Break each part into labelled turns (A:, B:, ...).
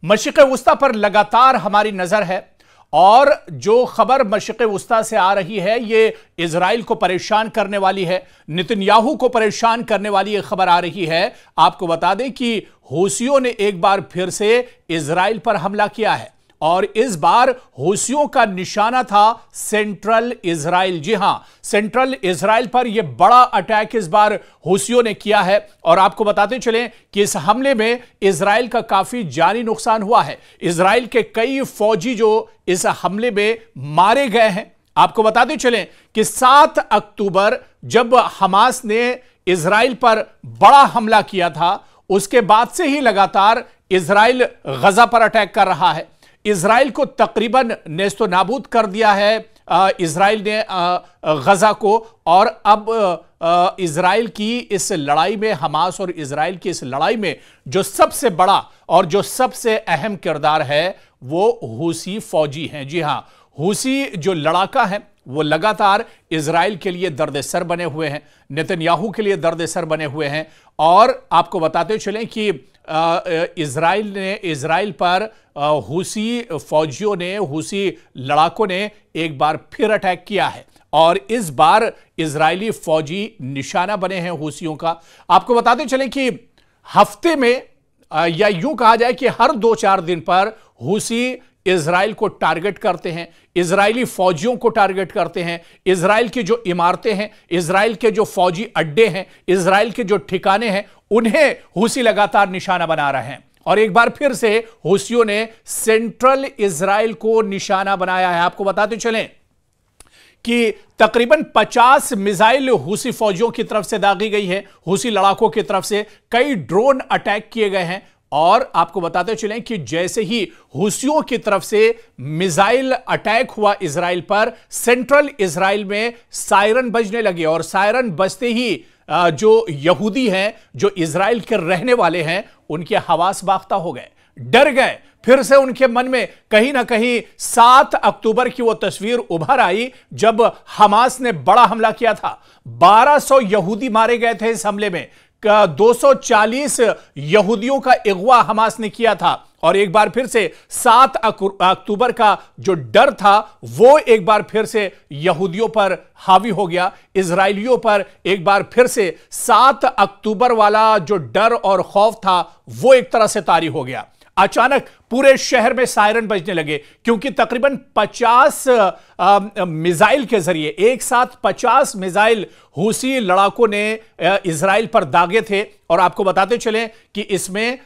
A: मशरिक़ वुस्ता पर लगातार हमारी नजर है और जो खबर मशरिक़ वुस्ता से आ रही है ये इजराइल को परेशान करने वाली है, नेतन्याहू को परेशान करने वाली ये खबर आ रही है। आपको बता दें कि हूसियों ने एक बार फिर से इजराइल पर हमला किया है और इस बार हूसियों का निशाना था सेंट्रल इजराइल। जी हां, सेंट्रल इजराइल पर यह बड़ा अटैक इस बार हूसियों ने किया है और आपको बताते चलें कि इस हमले में इजराइल का काफी जानी नुकसान हुआ है। इजराइल के कई फौजी जो इस हमले में मारे गए हैं। आपको बताते चलें कि 7 अक्टूबर जब हमास ने इजराइल पर बड़ा हमला किया था, उसके बाद से ही लगातार इजराइल गजा पर अटैक कर रहा है। इजराइल को तकरीबन नेस्तो नाबूद कर दिया है इजराइल ने गजा को, और अब इजराइल की इस लड़ाई में, हमास और इजराइल की इस लड़ाई में जो सबसे बड़ा और जो सबसे अहम किरदार है वो हूसी फौजी हैं। जी हां, हूसी जो लड़ाका है वो लगातार इजराइल के लिए दर्द सर बने हुए हैं, नेतन्याहू के लिए दर्द सर बने हुए हैं। और आपको बताते चलें कि इजराइल पर हूसी फौजियों ने, हूसी लड़ाकों ने एक बार फिर अटैक किया है और इस बार इजरायली फौजी निशाना बने हैं हूसियों का। आपको बताते चलें कि हफ्ते में या यूं कहा जाए कि हर 2-4 दिन पर हूसी इजराइल को टारगेट करते हैं, इजरायली फौजियों को टारगेट करते हैं। इजराइल की जो इमारतें हैं, इजराइल के जो फौजी अड्डे हैं, इजराइल के जो ठिकाने हैं, उन्हें हूसी लगातार निशाना बना रहे हैं। और एक बार फिर से हूसियों ने सेंट्रल इजराइल को निशाना बनाया है। आपको बताते चलें कि तकरीबन 50 मिसाइल हूसी फौजियों की तरफ से दागी गई है, हूसी लड़ाकों की तरफ से कई ड्रोन अटैक किए गए हैं। और आपको बताते चलें कि जैसे ही हूसियों की तरफ से मिसाइल अटैक हुआ इजराइल पर, सेंट्रल इजराइल में सायरन बजने लगे और सायरन बजते ही जो यहूदी हैं, जो इजराइल के रहने वाले हैं, उनके हवास बाख्ता हो गए, डर गए। फिर से उनके मन में कहीं ना कहीं 7 अक्टूबर की वो तस्वीर उभर आई जब हमास ने बड़ा हमला किया था। 1200 यहूदी मारे गए थे इस हमले में, 240 यहूदियों का अगवा हमास ने किया था। और एक बार फिर से 7 अक्टूबर का जो डर था वो एक बार फिर से यहूदियों पर हावी हो गया, इजराइलियों पर एक बार फिर से 7 अक्टूबर वाला जो डर और खौफ था वो एक तरह से तारी हो गया। अचानक पूरे शहर में सायरन बजने लगे क्योंकि तकरीबन 50 मिसाइल के जरिए, एक साथ 50 मिसाइल हूसी लड़ाकों ने इजराइल पर दागे थे। और आपको बताते चलें कि इसमें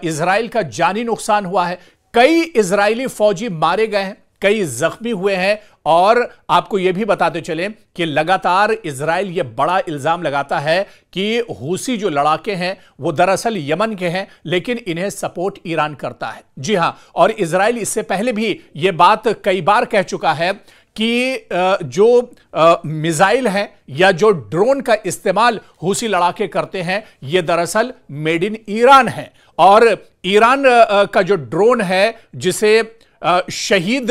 A: इजराइल का जानी नुकसान हुआ है, कई इजरायली फौजी मारे गए हैं, कई जख्मी हुए हैं। और आपको यह भी बताते चलें कि लगातार इजराइल यह बड़ा इल्जाम लगाता है कि हूसी जो लड़ाके हैं वो दरअसल यमन के हैं, लेकिन इन्हें सपोर्ट ईरान करता है। जी हां, और इजराइल इससे पहले भी यह बात कई बार कह चुका है कि जो मिसाइल हैं या जो ड्रोन का इस्तेमाल हूसी लड़ाके करते हैं ये दरअसल मेड इन ईरान है। और ईरान का जो ड्रोन है, जिसे शहीद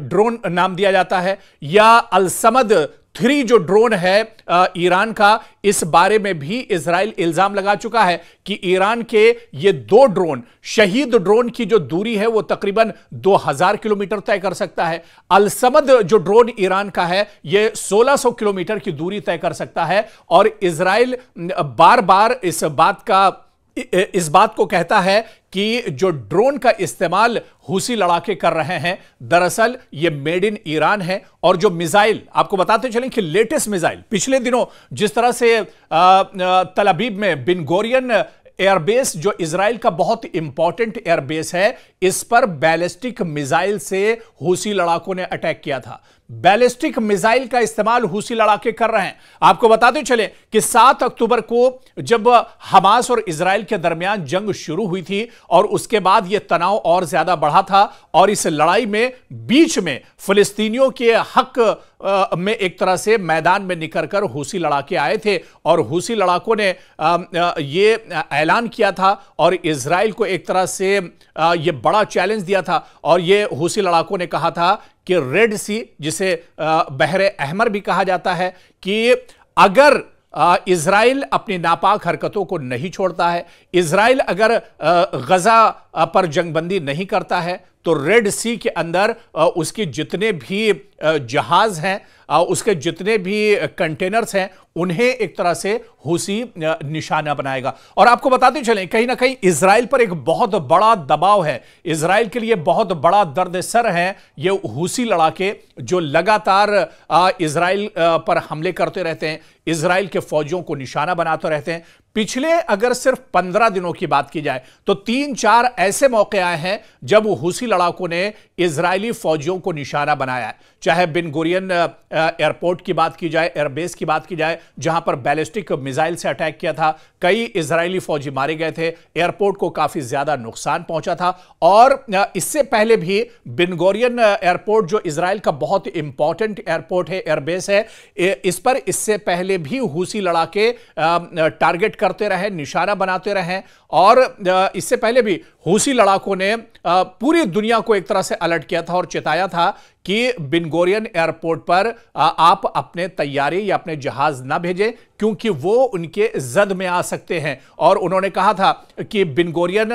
A: ड्रोन नाम दिया जाता है, या अलसमद 3 जो ड्रोन है ईरान का, इस बारे में भी इजराइल इल्जाम लगा चुका है कि ईरान के ये 2 ड्रोन, शहीद ड्रोन की जो दूरी है वो तकरीबन 2000 किलोमीटर तय कर सकता है। अलसमद जो ड्रोन ईरान का है ये 1600 किलोमीटर की दूरी तय कर सकता है। और इजराइल बार बार इस बात को कहता है कि जो ड्रोन का इस्तेमाल हूसी लड़ाके कर रहे हैं दरअसल ये मेड इन ईरान है। और जो मिसाइल, आपको बताते चलें कि लेटेस्ट मिसाइल, पिछले दिनों जिस तरह से तल अबीब में बिन गोरियन एयरबेस, जो इजराइल का बहुत इंपॉर्टेंट एयरबेस है, इस पर बैलिस्टिक मिसाइल से हूसी लड़ाकों ने अटैक किया था। बैलिस्टिक मिसाइल का इस्तेमाल हूसी लड़ाके कर रहे हैं। आपको बताते चले कि 7 अक्टूबर को जब हमास और इजराइल के दरमियान जंग शुरू हुई थी और उसके बाद यह तनाव और ज्यादा बढ़ा था और इस लड़ाई में बीच में फिलिस्तीनियों के हक में एक तरह से मैदान में निकलकर हूसी लड़ाके आए थे और हूसी लड़ाकों ने यह ऐलान किया था और इजराइल को एक तरह से यह बड़ा चैलेंज दिया था। और यह हूसी लड़ाकों ने कहा था कि रेड सी, जिसे बहरे अहमर भी कहा जाता है, कि अगर इजराइल अपनी नापाक हरकतों को नहीं छोड़ता है, इजराइल अगर गजा पर जंगबंदी नहीं करता है तो रेड सी के अंदर उसके जितने भी जहाज हैं, उसके जितने भी कंटेनर्स हैं, उन्हें एक तरह से हूसी निशाना बनाएगा। और आपको बताते चलें, कहीं ना कहीं इजराइल पर एक बहुत बड़ा दबाव है, इजराइल के लिए बहुत बड़ा दर्द सर है ये हूसी लड़ाके जो लगातार इजराइल पर हमले करते रहते हैं, इजराइल के फौजियों को निशाना बनाते रहते हैं। पिछले अगर सिर्फ 15 दिनों की बात की जाए तो 3-4 ऐसे मौके आए हैं जब हूसी लड़ाकों ने इजरायली फौजियों को निशाना बनाया है। चाहे बिन गुरियन एयरपोर्ट की बात की जाए, एयरबेस की बात की जाए, जहां पर बैलिस्टिक मिसाइल से अटैक किया था, कई इजरायली फौजी मारे गए थे, एयरपोर्ट को काफी ज्यादा नुकसान पहुंचा था। और इससे पहले भी बिन गुरियन एयरपोर्ट जो इजराइल का बहुत इंपॉर्टेंट एयरपोर्ट है, एयरबेस है, इस पर इससे पहले भी हूसी लड़ाके टारगेट करते रहे, निशाना बनाते रहे। और इससे पहले भी हूसी लड़ाकों ने पूरी दुनिया को एक तरह से अलर्ट किया था और चेताया था कि बिन गुरियन एयरपोर्ट पर आप अपने तैयारी या अपने जहाज ना भेजें क्योंकि वो उनके जद में आ सकते हैं। और उन्होंने कहा था कि बिन गुरियन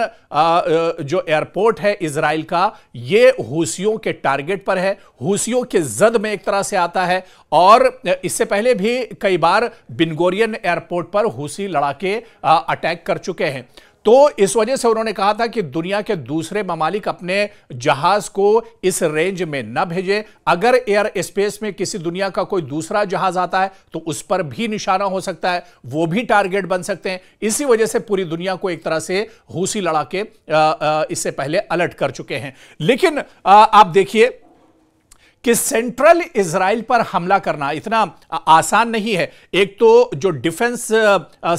A: जो एयरपोर्ट है इजराइल का, ये हूसियों के टारगेट पर है, हूसियों के जद में एक तरह से आता है। और इससे पहले भी कई बार बिन गुरियन एयरपोर्ट पर हूसी लड़ाके अटैक कर चुके हैं। तो इस वजह से उन्होंने कहा था कि दुनिया के दूसरे ममालिक अपने जहाज को इस रेंज में न भेजें। अगर एयर स्पेस में किसी दुनिया का कोई दूसरा जहाज आता है तो उस पर भी निशाना हो सकता है, वो भी टारगेट बन सकते हैं। इसी वजह से पूरी दुनिया को एक तरह से हूसी लड़ाके इससे पहले अलर्ट कर चुके हैं। लेकिन आप देखिए कि सेंट्रल इजराइल पर हमला करना इतना आसान नहीं है। एक तो जो डिफेंस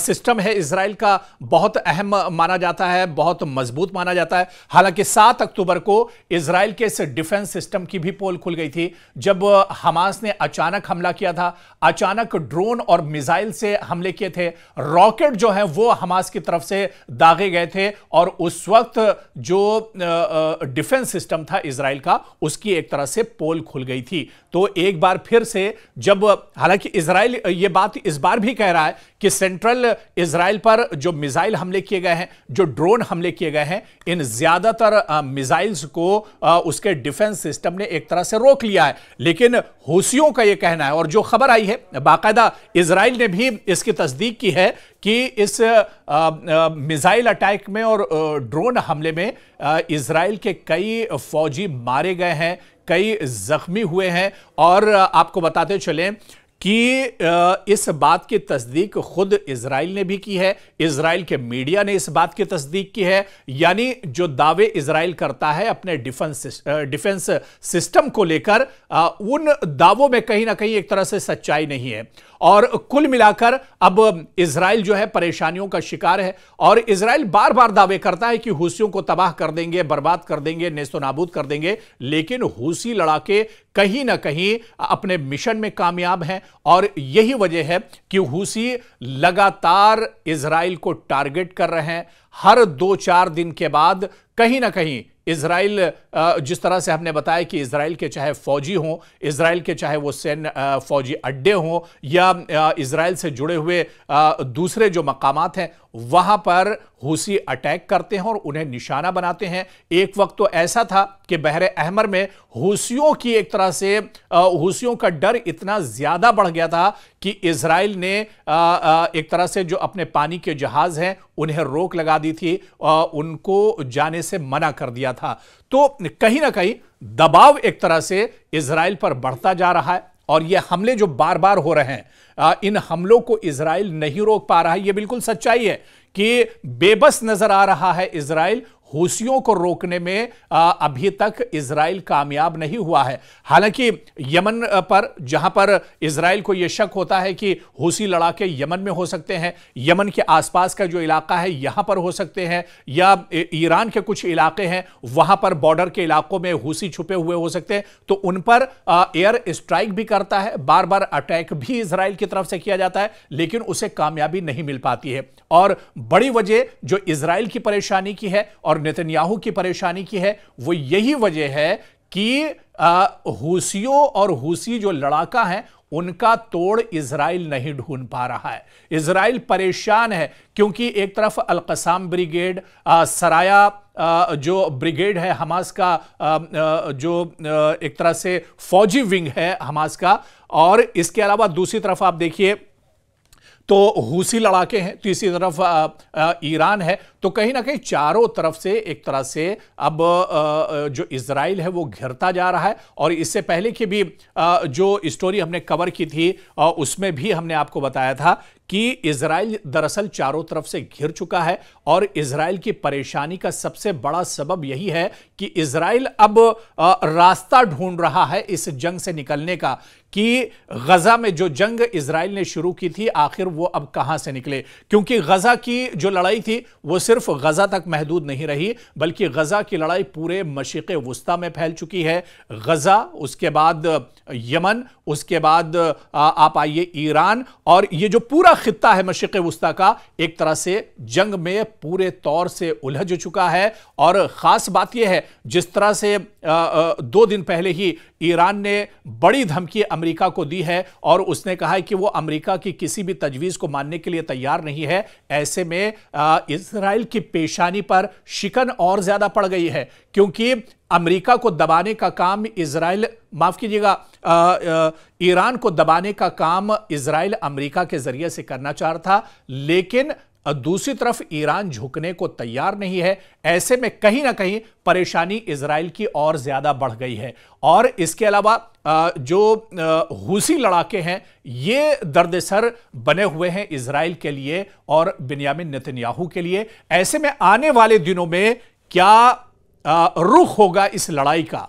A: सिस्टम है इजराइल का बहुत अहम माना जाता है, बहुत मजबूत माना जाता है। हालांकि 7 अक्टूबर को इजराइल के इस डिफेंस सिस्टम की भी पोल खुल गई थी जब हमास ने अचानक हमला किया था, अचानक ड्रोन और मिसाइल से हमले किए थे, रॉकेट जो है वो हमास की तरफ से दागे गए थे। और उस वक्त जो डिफेंस सिस्टम था इजराइल का, उसकी एक तरह से पोल खुल गई थी। तो एक बार फिर से जब, हालांकि इजराइल ये बात इस बार भी कह रहा है कि सेंट्रल इजराइल पर जो मिसाइल हमले किए गए हैं, जो ड्रोन हमले किए गए हैं, इन ज्यादातर मिसाइल्स को उसके डिफेंस सिस्टम ने एक तरह से रोक लिया है। लेकिन हूसियों का यह कहना है, और जो खबर आई है बाकायदा इजराइल ने भी इसकी तस्दीक की है कि इस मिसाइल अटैक में और ड्रोन हमले में इजराइल के कई फौजी मारे गए हैं, कई जख्मी हुए हैं। और आपको बताते चलें कि इस बात की तस्दीक खुद इजराइल ने भी की है, इजराइल के मीडिया ने इस बात की तस्दीक की है। यानी जो दावे इजराइल करता है अपने डिफेंस सिस्टम को लेकर, उन दावों में कहीं ना कहीं एक तरह से सच्चाई नहीं है। और कुल मिलाकर अब इजराइल जो है परेशानियों का शिकार है। और इजराइल बार बार दावे करता है कि हूसियों को तबाह कर देंगे, बर्बाद कर देंगे, नेस्तनाबूद कर देंगे। लेकिन हूसी लड़ाके कहीं ना कहीं अपने मिशन में कामयाब हैं। और यही वजह है कि हूसी लगातार इजराइल को टारगेट कर रहे हैं। हर 2-4 दिन के बाद कहीं ना कहीं इजराइल, जिस तरह से हमने बताया कि इजराइल के चाहे फौजी हों, इजराइल के चाहे वो सैन्य फौजी अड्डे हों या इजराइल से जुड़े हुए दूसरे जो मकामात हैं, वहां पर हूसी अटैक करते हैं और उन्हें निशाना बनाते हैं। एक वक्त तो ऐसा था कि बहरे अहमर में हूसियों की एक तरह से हूसियों का डर इतना ज्यादा बढ़ गया था कि इजराइल ने एक तरह से जो अपने पानी के जहाज हैं उन्हें रोक लगा दी थी, उनको जाने से मना कर दिया था। तो कहीं ना कहीं दबाव एक तरह से इजराइल पर बढ़ता जा रहा है। और ये हमले जो बार बार हो रहे हैं, इन हमलों को इजराइल नहीं रोक पा रहा है। यह बिल्कुल सच्चाई है कि बेबस नजर आ रहा है इजराइल। हूसियों को रोकने में अभी तक इजराइल कामयाब नहीं हुआ है। हालांकि यमन पर, जहां पर इजराइल को यह शक होता है कि हूसी लड़ाके यमन में हो सकते हैं, यमन के आसपास का जो इलाका है यहां पर हो सकते हैं, या ईरान के कुछ इलाके हैं वहां पर बॉर्डर के इलाकों में हूसी छुपे हुए हो सकते हैं, तो उन पर एयर स्ट्राइक भी करता है, बार बार अटैक भी इजराइल की तरफ से किया जाता है, लेकिन उसे कामयाबी नहीं मिल पाती है। और बड़ी वजह जो इजराइल की परेशानी की है और नेतन्याहू की परेशानी की है, वो यही वजह है कि हूसियों और हूसी जो लड़ाका हैं उनका तोड़ इजराइल नहीं ढूंढ पा रहा है। इजराइल परेशान है क्योंकि एक तरफ अल-क़साम ब्रिगेड, सराया जो ब्रिगेड है हमास का, जो एक तरह से फौजी विंग है हमास का, और इसके अलावा दूसरी तरफ आप देखिए तो हूसी लड़ाके हैं, तीसरी तरफ ईरान है। तो कहीं ना कहीं चारों तरफ से एक तरह से अब जो इजराइल है वो घिरता जा रहा है। और इससे पहले की भी जो स्टोरी हमने कवर की थी उसमें भी हमने आपको बताया था कि इजराइल दरअसल चारों तरफ से घिर चुका है। और इजराइल की परेशानी का सबसे बड़ा सबब यही है कि इजराइल अब रास्ता ढूंढ रहा है इस जंग से निकलने का, कि गजा में जो जंग इजराइल ने शुरू की थी आखिर वो अब कहां से निकले। क्योंकि गजा की जो लड़ाई थी वो सिर्फ गजा तक महदूद नहीं रही, बल्कि गजा की लड़ाई पूरे मशरिक़ वुस्ता में फैल चुकी है। गजा, उसके बाद यमन, उसके बाद आप आइए ईरान, और ये जो पूरा खित्ता है मशरिक़ वुस्ता का एक तरह से जंग में पूरे तौर से उलझ चुका है। और खास बात यह है, जिस तरह से 2 दिन पहले ही ईरान ने बड़ी धमकी अमेरिका को दी है और उसने कहा है कि वो अमेरिका की किसी भी तजवीज़ को मानने के लिए तैयार नहीं है। ऐसे में इजराइल की पेशानी पर शिकन और ज्यादा पड़ गई है, क्योंकि अमेरिका को दबाने का काम इजराइल, माफ कीजिएगा, ईरान को दबाने का काम इजराइल अमेरिका के जरिए से करना चाह रहा था, लेकिन दूसरी तरफ ईरान झुकने को तैयार नहीं है। ऐसे में कहीं ना कहीं परेशानी इजराइल की और ज्यादा बढ़ गई है। और इसके अलावा जो हूसी लड़ाके हैं ये दर्दसर बने हुए हैं इजराइल के लिए और बिन्यामिन नेतन्याहू के लिए। ऐसे में आने वाले दिनों में क्या रुख होगा इस लड़ाई का,